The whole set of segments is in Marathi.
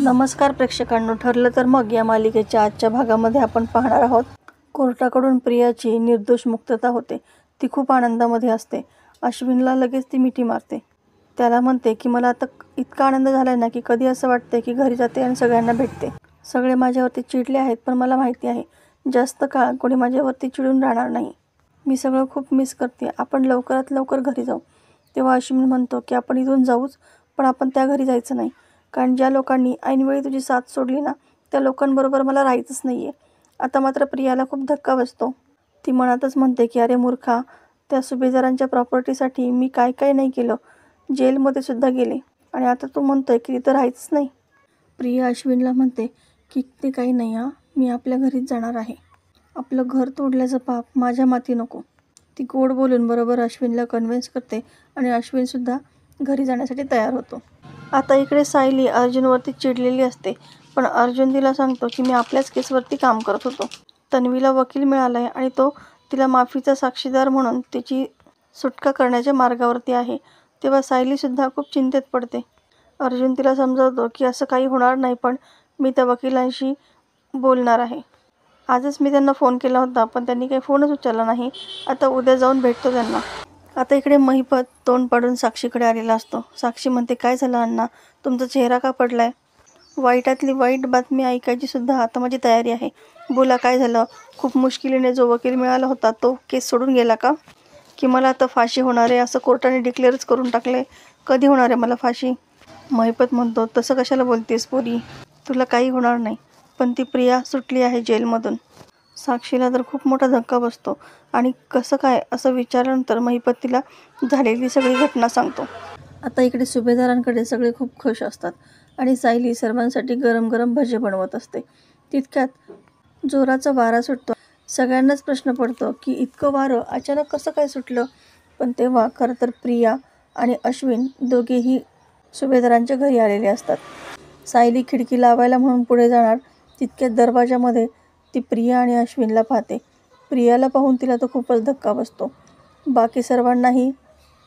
नमस्कार प्रेक्षकांनो, ठरलं तर मग या मालिकेच्या आजच्या भागामध्ये आपण पाहणार आहोत. कोर्टाकडून प्रियाची निर्दोष मुक्तता होते. ती खूप आनंदामध्ये असते. अश्विनला लगेच ती मिठी मारते. त्याला म्हणते की मला आता इतका आनंद झालाय ना की कधी असं वाटतंय की घरी जाते आणि सगळ्यांना भेटते. सगळे माझ्यावरती चिडले आहेत, पण मला माहिती आहे जास्त काळ कोणी माझ्यावरती चिडून राहणार नाही. मी सगळं खूप मिस करते. आपण लवकरात लवकर घरी जाऊ. तेव्हा अश्विन म्हणतो की आपण इथून जाऊच, पण आपण त्या घरी जायचं नाही. कारण ज्या लोकांनी ऐनवेळी तुझी साथ सोडली ना, त्या लोकांबरोबर मला राहायचंच नाही आहे. आता मात्र प्रियाला खूप धक्का बसतो. ती मनातच म्हणते की अरे मूर्खा, त्या सुभेदारांच्या प्रॉपर्टीसाठी मी काय काय नाही केलं. जेलमध्ये सुद्धा गेले आणि आता तू म्हणतोय की तिथं राहायचंच नाही. प्रिया अश्विनला म्हणते की ते काही नाही हां, मी आपल्या घरीच जाणार आहे. आपलं घर तोडल्याचं पाप माझ्या माथी नको. ती गोड बोलून बरोबर अश्विनला कन्व्हिन्स करते आणि अश्विनसुद्धा घरी जाण्यासाठी तयार होतो. आता इकडे सायली अर्जुनवरती चिडलेली असते, पण अर्जुन तिला सांगतो की मी आपल्याच केसवरती काम करत होतो. तन्वीला वकील मिळाला आहे आणि तो तिला माफीचा साक्षीदार म्हणून तिची सुटका करण्याच्या मार्गावरती आहे. तेव्हा सायलीसुद्धा खूप चिंतेत पडते. अर्जुन तिला समजावतो की असं काही होणार नाही, पण मी त्या वकिलांशी बोलणार आहे. आजच मी त्यांना फोन केला होता, पण त्यांनी काही फोनच उचलला नाही. आता उद्या जाऊन भेटतो त्यांना. आता इकडे महिपत तोंड पाडून साक्षीकडे आलेला असतो. साक्षी म्हणते, काय झालं अण्णा, तुमचा चेहरा का पडलाय? वाईटातली वाईट बातमी ऐकायची सुद्धा आता माझी तयारी आहे. बोला, काय झालं? खूप मुश्किलीने जो वकील मिळाला होता तो केस सोडून गेला का? की मला आता फाशी होणार आहे असं कोर्टाने डिक्लेअरच करून टाकले. कधी होणार आहे मला फाशी? महिपत म्हणतो, तसं कशाला बोलतेस पोरी, तुला काही होणार नाही. पण ती प्रिया सुटली आहे जेलमधून. साक्षीला तर खूप मोठा धक्का बसतो आणि कसं काय असं विचारल्यानंतर महिपत तिला झालेली सगळी घटना सांगतो. आता इकडे सुभेदारांकडे सगळे खूप खुश असतात आणि सायली सर्वांसाठी गरम गरम भजे बनवत असते. तितक्यात जोराचा वारा सुटतो. सगळ्यांनाच प्रश्न पडतो की इतकं वारं अचानक कसं काय सुटलं. पण तेव्हा खरं तर प्रिया आणि अश्विन दोघेही सुभेदारांच्या घरी आलेले असतात. सायली खिडकी लावायला म्हणून पुढे जाणार, तितक्यात दरवाजामध्ये ती प्रिया आणि अश्विनला पाहते. प्रियाला पाहून तिला तो खूपच धक्का बसतो. बाकी सर्वांनाही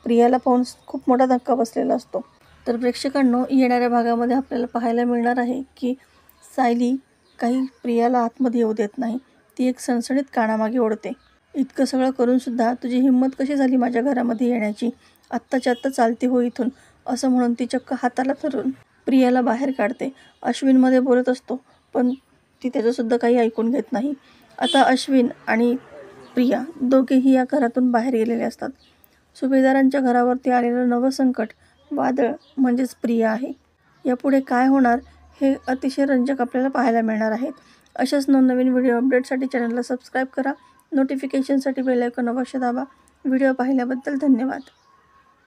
प्रियाला पाहून खूप मोठा धक्का बसलेला असतो. तर प्रेक्षकांनो, येणाऱ्या भागामध्ये आपल्याला पाहायला मिळणार आहे की सायली काही प्रियाला आतमध्ये येऊ देत नाही. ती एक सणसणीत कानामागे ओढते. इतकं सगळं करूनसुद्धा तुझी हिंमत कशी झाली माझ्या घरामध्ये येण्याची? आत्ताच्या आत्ता चालती हो इथून, असं म्हणून ती चक्क हाताला धरून प्रियाला बाहेर काढते. अश्विनमध्ये बोलत असतो, पण ती त्याचंसुद्धा काही ऐकून घेत नाही. आता अश्विन आणि प्रिया दोघेही या घरातून बाहेर गेलेले असतात. सुभेदारांच्या घरावरती आलेलं नवं संकट, वादळ म्हणजेच प्रिया आहे. यापुढे काय होणार हे अतिशय रंजक आपल्याला पाहायला मिळणार आहेत. अशाच नवनवीन व्हिडिओ अपडेटसाठी चॅनलला सबस्क्राईब करा. नोटिफिकेशनसाठी बेल आयकॉन अवश्य दाबा. व्हिडिओ पाहिल्याबद्दल धन्यवाद.